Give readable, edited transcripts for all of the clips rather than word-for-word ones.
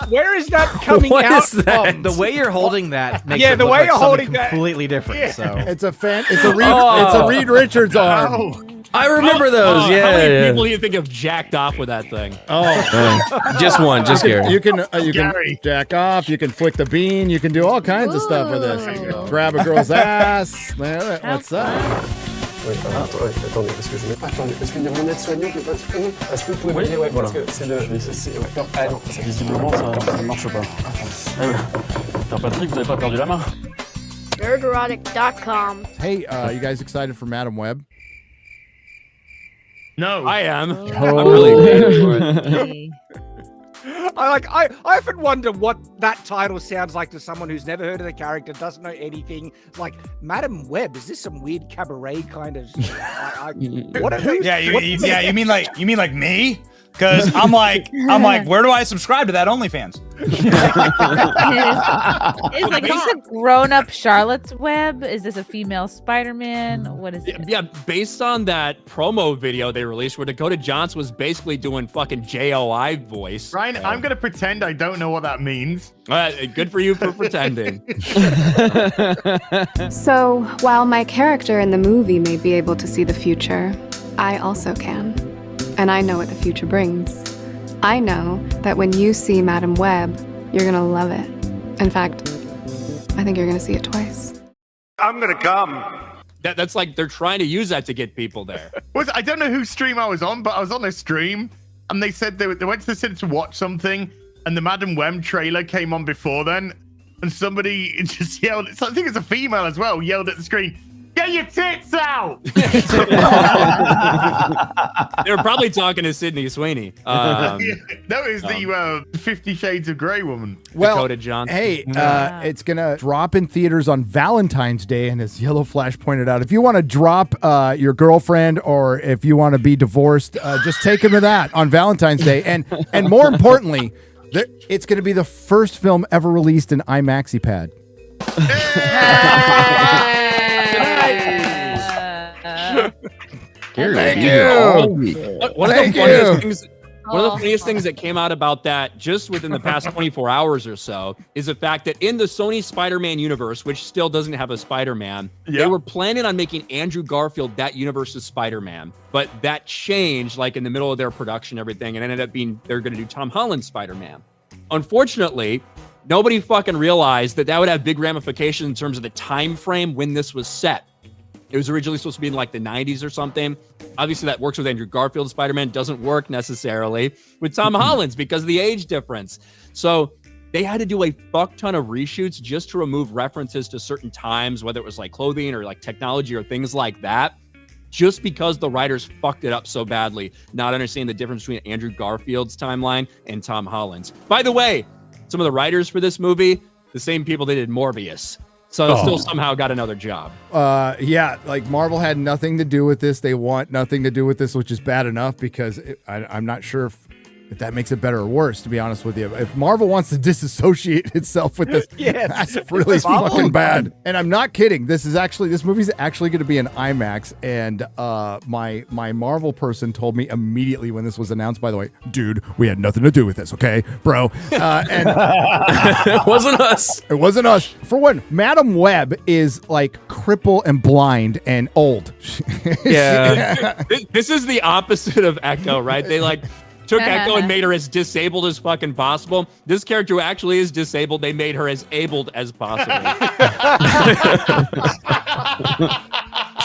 Where is that coming What out is that? from? The way you're holding that makes Yeah, it the look way like you're something holding that- completely different. Yeah. So It's a Reed Richards arm. I remember those. How Yeah, many yeah. people do you think have jacked off with that thing? Just one, just Gary. You can jack off. You can flick the bean. You can do all kinds of stuff with this. Grab a girl's ass. What's up? Oui, attendez, parce que je n'ai pas attendu. Parce qu'il y a mon aide-soignant qui est pas disponible. Est-ce que vous pouvez me dire, parce que c'est le. Non, Visiblement, ça ne marche pas. Attends, Patrick, vous n'avez pas perdu la main? Nerdrotic.com. Hey, you guys excited for Madam Web? No. I am. Oh. I'm really excited for it. I often wonder what that title sounds like to someone who's never heard of the character, doesn't know anything. Like, Madam Web, is this some weird cabaret kind of? What are they? You mean like me? Because I'm like, where do I subscribe to that OnlyFans? Is like this a grown-up Charlotte's Web? Is this a female Spider-Man? What is it? Yeah, based on that promo video they released where Dakota Johnson was basically doing fucking JOI voice. Ryan, I'm going to pretend I don't know what that means. Good for you for pretending. So, while my character in the movie may be able to see the future, I also can. And I know what the future brings. I know that when you see Madam Web, you're gonna love it. In fact, I think you're gonna see it twice. I'm gonna come. That's like they're trying to use that to get people there. I don't know whose stream I was on, but I was on a stream, and they said they went to the cinema to watch something, and the Madam Web trailer came on before then, and somebody just yelled, I think it's a female as well, yelled at the screen, "Get your tits out!" They were probably talking to Sydney Sweeney. That was the 50 Shades of Grey woman. Well, Dakota Johnson. hey, it's going to drop in theaters on Valentine's Day, and as Yellow Flash pointed out, if you want to drop your girlfriend or if you want to be divorced, just take him to that on Valentine's Day. And more importantly, it's going to be the first film ever released in iMaxi-Pad. Thank you. One of the funniest things that came out about that just within the past 24 hours or so is the fact that in the Sony Spider-Man universe, which still doesn't have a Spider-Man, they were planning on making Andrew Garfield that universe's Spider-Man, but that changed like in the middle of their production, everything, and ended up being they're going to do Tom Holland's Spider-Man. Unfortunately, nobody fucking realized that would have big ramifications in terms of the time frame when this was set. It was originally supposed to be in like the 90s or something. Obviously, that works with Andrew Garfield's Spider-Man. Doesn't work necessarily with Tom Holland's because of the age difference. So they had to do a fuck ton of reshoots just to remove references to certain times, whether it was like clothing or like technology or things like that, just because the writers fucked it up so badly, not understanding the difference between Andrew Garfield's timeline and Tom Holland's. By the way, some of the writers for this movie, the same people that did Morbius. So it still somehow got another job. Yeah, like Marvel had nothing to do with this. They want nothing to do with this, which is bad enough because I'm not sure if that makes it better or worse, to be honest with you. If Marvel wants to disassociate itself with this, that's really fucking bad. And I'm not kidding. This movie's actually going to be an IMAX. And my Marvel person told me immediately when this was announced, by the way, dude, we had nothing to do with this, okay, bro? And It wasn't us. It wasn't us. For one, Madam Web is like cripple and blind and old. Yeah. This is the opposite of Echo, right? They like took Echo and made her as disabled as fucking possible. This character who actually is disabled, they made her as abled as possible.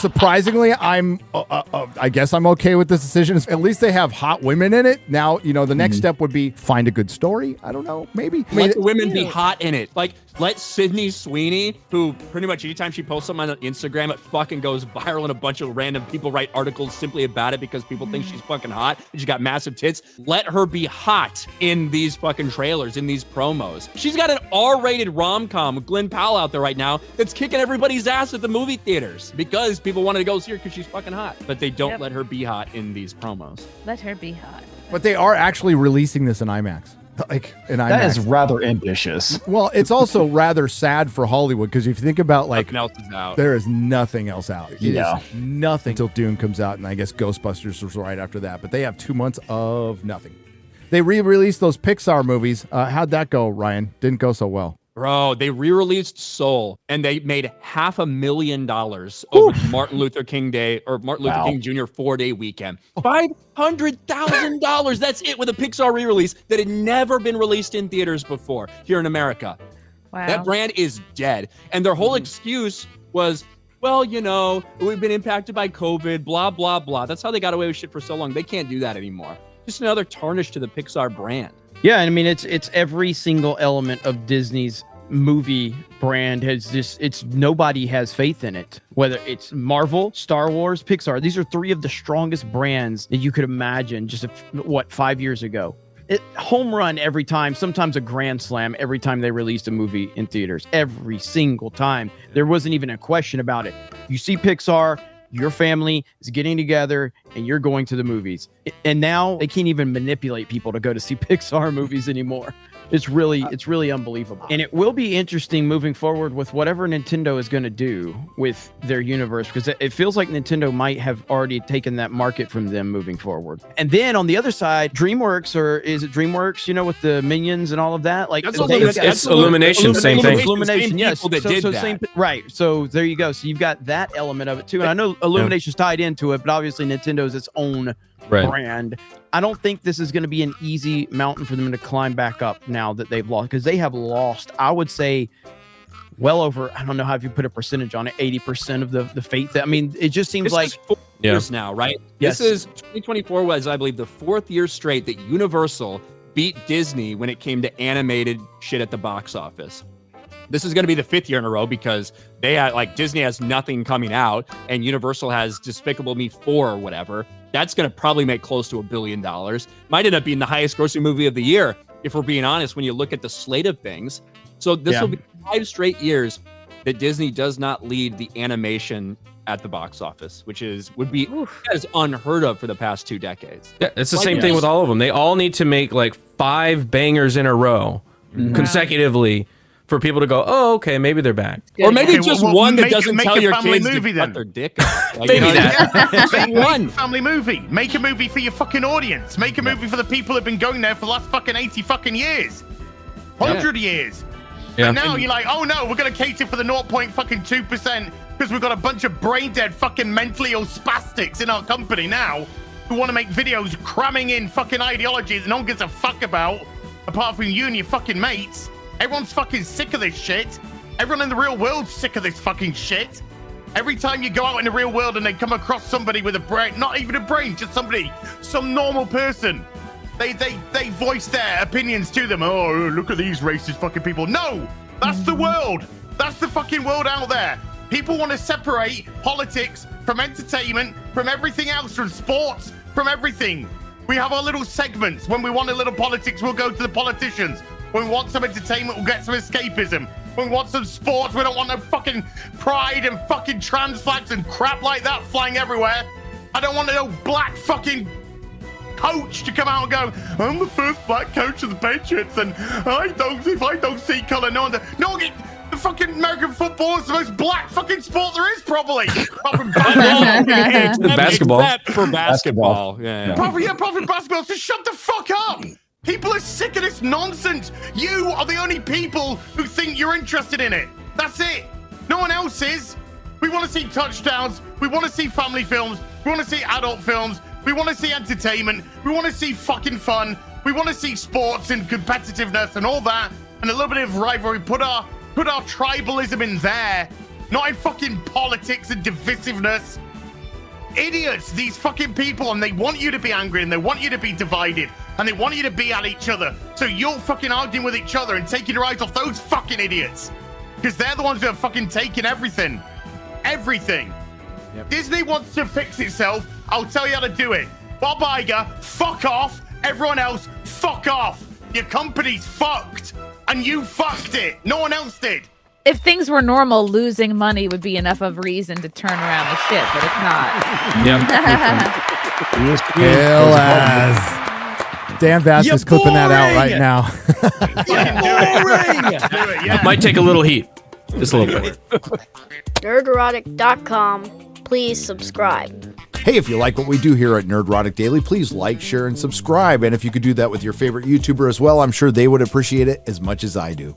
Surprisingly, I guess I'm okay with this decision. At least they have hot women in it. Now, the next step would be find a good story. I don't know, maybe. Let the women be hot in it. Like, let Sydney Sweeney, who pretty much anytime she posts something on Instagram, it fucking goes viral and a bunch of random people write articles simply about it because people think she's fucking hot and she's got massive tits. Let her be hot in these fucking trailers, in these promos. She's got an R-rated rom-com with Glenn Powell out there right now that's kicking everybody's ass at the movie theaters because people wanted to go see her because she's fucking hot. But they don't let her be hot in these promos. Let her be hot. But they are actually releasing this in IMAX. Like in IMAX. That is rather ambitious. Well, it's also rather sad for Hollywood because if you think about like nothing else is out. There is nothing else out. It Yeah. is nothing until Dune comes out, and I guess Ghostbusters was right after that. But they have 2 months of nothing. They re-released those Pixar movies. How'd that go, Ryan? Didn't go so well. Bro, they re-released Soul, and they made $500,000 over Martin Luther King Day or Martin Luther King Jr. 4-day weekend. $500,000. That's it with a Pixar re-release that had never been released in theaters before here in America. Wow. That brand is dead, and their whole excuse was, well, you know, we've been impacted by COVID, blah blah blah. That's how they got away with shit for so long. They can't do that anymore. Just another tarnish to the Pixar brand. Yeah, I mean it's every single element of Disney's movie brand has just nobody has faith in it. Whether it's Marvel, Star Wars, Pixar, these are three of the strongest brands that you could imagine just 5 years ago. Home run every time, sometimes a grand slam every time they released a movie in theaters. Every single time. There wasn't even a question about it. You see Pixar, your family is getting together and you're going to the movies. And now they can't even manipulate people to go to see Pixar movies anymore. It's really unbelievable. And it will be interesting moving forward with whatever Nintendo is going to do with their universe, because it feels like Nintendo might have already taken that market from them moving forward. And then on the other side, DreamWorks, or is it DreamWorks, you know, with the Minions and all of that? Like it's Illumination, same thing. Illumination, yes. Same, right. So there you go. So you've got that element of it too. And I know Illumination's tied into it, but obviously Nintendo's its own brand. I don't think this is going to be an easy mountain for them to climb back up now that they've lost, because they have lost, I would say, well over, I don't know how if you put a percentage on it, 80% of the faith. I mean, it just seems like 4 years now, right? Yes. This is 2024 was, I believe, the 4th year straight that Universal beat Disney when it came to animated shit at the box office. This is going to be the 5th year in a row, because they had, like, Disney has nothing coming out and Universal has Despicable Me 4 or whatever. That's going to probably make close to $1 billion. Might end up being the highest grossing movie of the year, if we're being honest, when you look at the slate of things. So this will be 5 straight years that Disney does not lead the animation at the box office, which would be unheard of for the past 2 decades. Yeah, it's the same thing with all of them. They all need to make like 5 bangers in a row consecutively for people to go, oh, okay, maybe they're back. Or maybe just one that doesn't tell your kids movie, to cut their dick off. Like, Maybe that. Make one family movie. Make a movie for your fucking audience. Make a movie for the people that have been going there for the last fucking 80 fucking years. 100 years. Yeah. And now you're like, oh no, we're going to cater for the 0.2% because we've got a bunch of brain dead fucking mentally ill spastics in our company now who want to make videos cramming in fucking ideologies no one gives a fuck about, apart from you and your fucking mates. Everyone's fucking sick of this shit. Everyone in the real world's sick of this fucking shit. Every time you go out in the real world and they come across somebody with a brain, not even a brain, just somebody, some normal person, they voice their opinions to them. Oh, look at these racist fucking people. No, that's the world. That's the fucking world out there. People want to separate politics from entertainment, from everything else, from sports, from everything. We have our little segments. When we want a little politics, we'll go to the politicians. When we want some entertainment, we'll get some escapism. When we want some sports, we don't want no fucking pride and fucking trans flags and crap like that flying everywhere. I don't want no black fucking coach to come out and go, I'm the first black coach of the Patriots, and if I don't see color, the fucking American football is the most black fucking sport there is, probably. Basketball. Except for basketball. Yeah. Probably basketball. So shut the fuck up. People are sick of this nonsense. You are the only people who think you're interested in it. That's it. No one else is. We want to see touchdowns. We want to see family films. We want to see adult films. We want to see entertainment. We want to see fucking fun. We want to see sports and competitiveness and all that, and a little bit of rivalry. Put our tribalism in there, not in fucking politics and divisiveness. Idiots, these fucking people, and they want you to be angry, and they want you to be divided, and they want you to be at each other. So you're fucking arguing with each other and taking your eyes off those fucking idiots, because they're the ones who are fucking taking everything. Everything. Yep. Disney wants to fix itself. I'll tell you how to do it. Bob Iger, fuck off. Everyone else, fuck off. Your company's fucked, and you fucked it. No one else did. If things were normal, losing money would be enough of a reason to turn around the shit, but it's not. Hell ass. Dan Bass is clipping that out right now. Do it, yeah. Might take a little heat. Just a little bit. Nerdrotic.com. Please subscribe. Hey, if you like what we do here at Nerdrotic Daily, please like, share, and subscribe. And if you could do that with your favorite YouTuber as well, I'm sure they would appreciate it as much as I do.